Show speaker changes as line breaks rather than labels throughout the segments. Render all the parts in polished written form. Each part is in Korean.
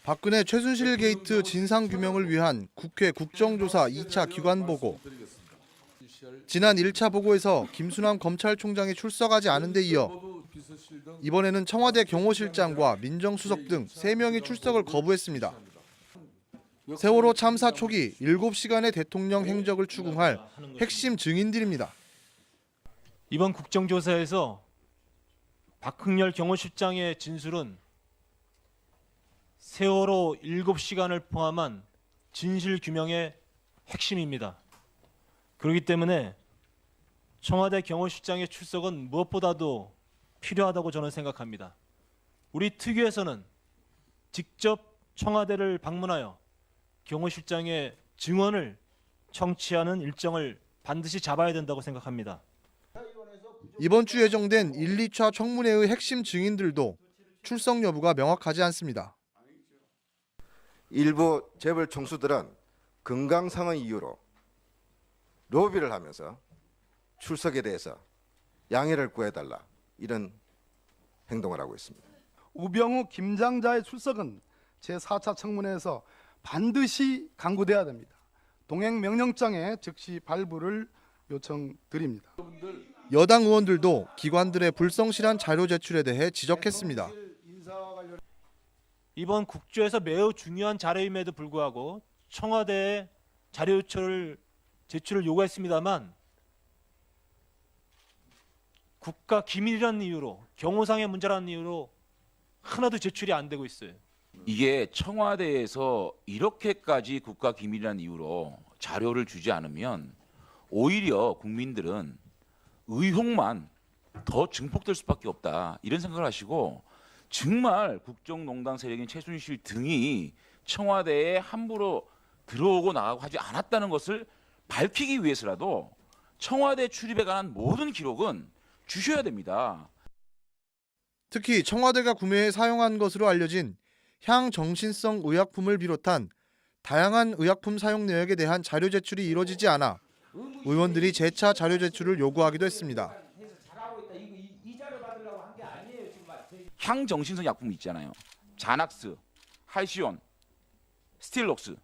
박근혜 최순실 게이트 진상규명을 위한 국회 국정조사 2차 기관보고. 지난 1차 보고에서 김수남 검찰총장이 출석하지 않은 데 이어 이번에는 청와대 경호실장과 민정수석 등 3명이 출석을 거부했습니다. 세월호 참사 초기 7시간의 대통령 행적을 추궁할 핵심 증인들입니다.
이번 국정조사에서 박흥렬 경호실장의 진술은 세월호 7시간을 포함한 진실 규명의 핵심입니다. 그렇기 때문에 청와대 경호실장의 출석은 무엇보다도 필요하다고 저는 생각합니다. 우리 특위에서는 직접 청와대를 방문하여 경호실장의 증언을 청취하는 일정을 반드시 잡아야 된다고 생각합니다.
이번 주 예정된 1, 2차 청문회의 핵심 증인들도 출석 여부가 명확하지 않습니다.
일부 재벌 총수들은 건강상의 이유로 로비를 하면서 출석에 대해서 양해를 구해달라 이런 행동을 하고 있습니다.
우병우, 김장자의 출석은 제4차 청문회에서 반드시 강구돼야 됩니다. 동행 명령장에 즉시 발부를 요청드립니다.
여당 의원들도 기관들의 불성실한 자료 제출에 대해 지적했습니다.
이번 국조에서 매우 중요한 자료임에도 불구하고 청와대에 자료 제출을 요구했습니다만 국가 기밀이라는 이유로 경호상의 문제라는 이유로 하나도 제출이 안 되고 있어요.
이게 청와대에서 이렇게까지 국가 기밀이라는 이유로 자료를 주지 않으면 오히려 국민들은 의혹만 더 증폭될 수밖에 없다 이런 생각을 하시고 정말 국정농단 세력인 최순실 등이 청와대에 함부로 들어오고 나가고 하지 않았다는 것을 밝히기 위해서라도 청와대 출입에 관한 모든 기록은 주셔야 됩니다.
특히 청와대가 구매해 사용한 것으로 알려진 향정신성 의약품을 비롯한 다양한 의약품 사용 내역에 대한 자료 제출이 이루어지지 않아 의원들이 재차 자료 제출을 요구하기도 했습니다.
향정신성 약품 있잖아요. 자낙스, 할시온, 스틸록스.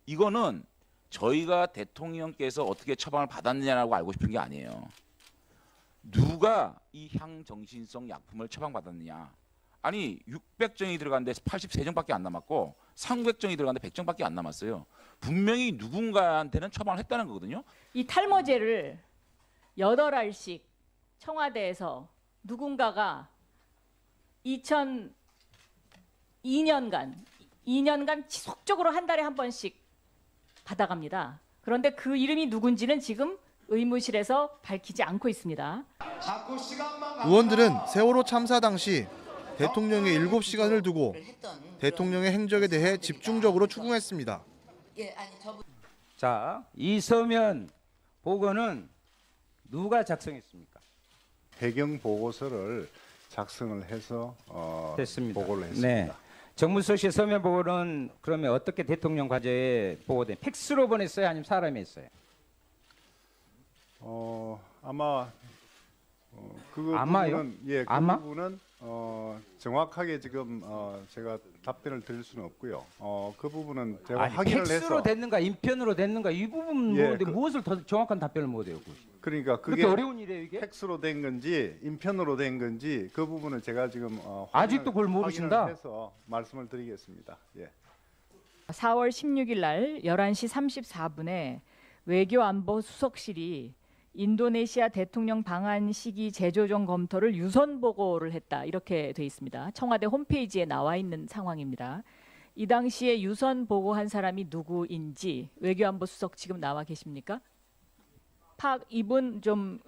이거는 저희가 대통령께서 어떻게 처방을 받았느냐고 알고 싶은 게 아니에요. 누가 이 향정신성 약품을 처방받았느냐. 아니 600정이 들어갔는데 83정밖에 안 남았고 300정이 들어갔는데 100정밖에 안 남았어요. 분명히 누군가한테는 처방을 했다는 거거든요.
이 탈모제를 8알씩 청와대에서 누군가가 2년간 지속적으로 한 달에 한 번씩 받아갑니다. 그런데 그 이름이 누군지는 지금 의무실에서 밝히지 않고 있습니다.
의원들은 세월호 참사 당시 대통령의 7시간을 두고 대통령의 행적에 대해 집중적으로 추궁했습니다.
자, 이 서면 보고는 누가 작성했습니까?
배경 보고서를 작성을 해서
됐습니다.
보고를 했습니다.
네. 정무수석실 서면 보고는 그러면 어떻게 대통령 과제에 보고된? 팩스로 보냈어요, 아니면 사람이 했어요?
아마 그
아마요?
부분은 그
아마?
부분은 정확하게 지금 제가 답변을 드릴 수는 없고요. 그 부분은 제가
아니,
확인을
팩스로
해서
됐는가 인편으로 됐는가 이 부분
예,
모르는데 무엇을 더 정확한 답변을 못 해요?
그러니까
그렇게
그게
어려운 일이에요, 이게?
팩스로 된 건지 인편으로 된 건지 그 부분은 제가 지금
아직도 그걸 모르신다?
확인을 해서 말씀을 드리겠습니다. 예.
4월 16일 날 11시 34분에 외교안보수석실이 인도네시아 대통령 방한 시기 재조정 검토를 유선 보고를 했다. 이렇게 돼 있습니다. 청와대 홈페이지에 나와 있는 상황입니다. 이 당시에 유선 보고한 사람이 누구인지 외교안보수석 지금 나와 계십니까? 이분 좀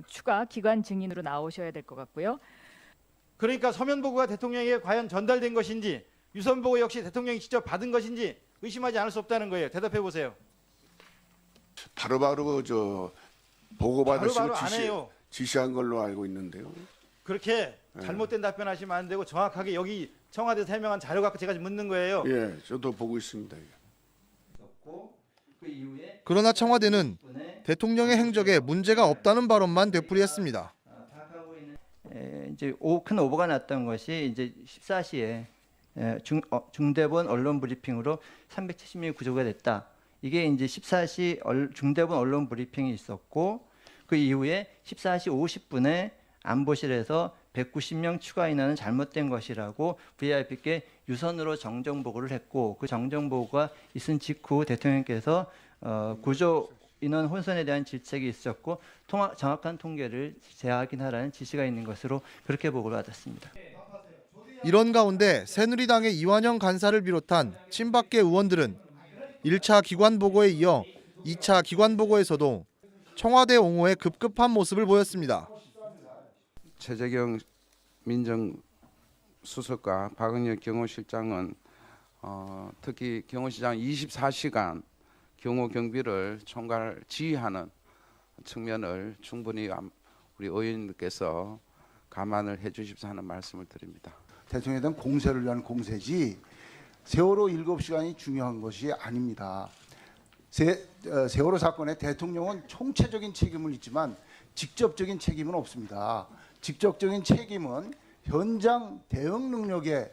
추가 기관 증인으로 나오셔야 될 것 같고요.
그러니까 서면 보고가 대통령에게 과연 전달된 것인지 유선 보고 역시 대통령이 직접 받은 것인지 의심하지 않을 수 없다는 거예요. 대답해 보세요.
바로바로 보고받으시고
안 해요.
지시한 걸로 알고 있는데요.
그렇게 잘못된 답변하시면 안 되고 정확하게 여기 청와대에서 해명한 자료 갖고 제가 지금 묻는 거예요.
예, 저도 보고 있습니다.
그러나 청와대는 대통령의 행적에 문제가 없다는 발언만 되풀이했습니다.
이제 큰 오보가 났던 것이 이제 14시에 중대본 언론 브리핑으로 370명이 구조가 됐다. 이게 이제 14시 중대본 언론 브리핑이 있었고 그 이후에 14시 50분에 안보실에서 190명 추가 인원은 잘못된 것이라고 VIP께 유선으로 정정 보고를 했고 그 정정 보고가 있은 직후 대통령께서 구조 인원 혼선에 대한 질책이 있었고 정확한 통계를 재확인하라는 지시가 있는 것으로 그렇게 보고를 받았습니다.
이런 가운데 새누리당의 이완영 간사를 비롯한 친박계 의원들은 1차 기관 보고에 이어 2차 기관 보고에서도 청와대 옹호에 급급한 모습을 보였습니다.
최재경 민정수석과 박은혁 경호실장은 특히 경호실장 24시간 경호 경비를 총괄 지휘하는 측면을 충분히 우리 의원님께서 감안을 해주십사 하는 말씀을 드립니다.
대통령에 대한 공세를 위한 공세지 세월호 7시간이 중요한 것이 아닙니다. 세월호 사건에 대통령은 총체적인 책임을 있지만 직접적인 책임은 없습니다. 직접적인 책임은 현장 대응 능력의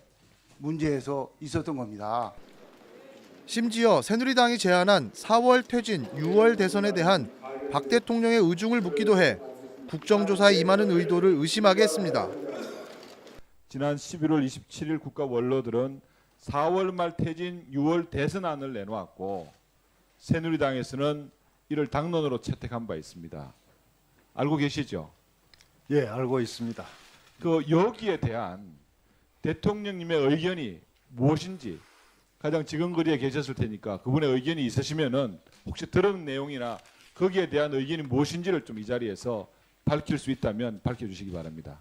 문제에서 있었던 겁니다.
심지어 새누리당이 제안한 4월 퇴진, 6월 대선에 대한 박 대통령의 의중을 묻기도 해 국정조사에 임하는 의도를 의심하게 했습니다.
지난 11월 27일 국가 원로들은 4월 말 퇴진, 6월 대선안을 내놓았고 새누리당에서는 이를 당론으로 채택한 바 있습니다. 알고 계시죠?
예, 알고 있습니다.
여기에 대한 대통령님의 의견이 무엇인지 가장 지근거리에 계셨을 테니까 그분의 의견이 있으시면은 혹시 들은 내용이나 거기에 대한 의견이 무엇인지를 좀 이 자리에서 밝힐 수 있다면 밝혀주시기 바랍니다.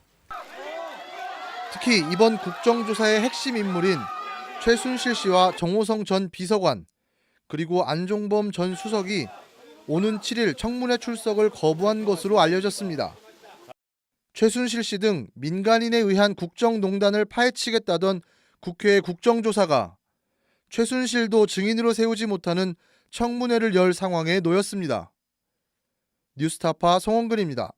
특히 이번 국정조사의 핵심 인물인 최순실 씨와 정호성 전 비서관 그리고 안종범 전 수석이 오는 7일 청문회 출석을 거부한 것으로 알려졌습니다. 최순실 씨 등 민간인에 의한 국정농단을 파헤치겠다던 국회의 국정조사가 최순실도 증인으로 세우지 못하는 청문회를 열 상황에 놓였습니다. 뉴스타파 송원근입니다.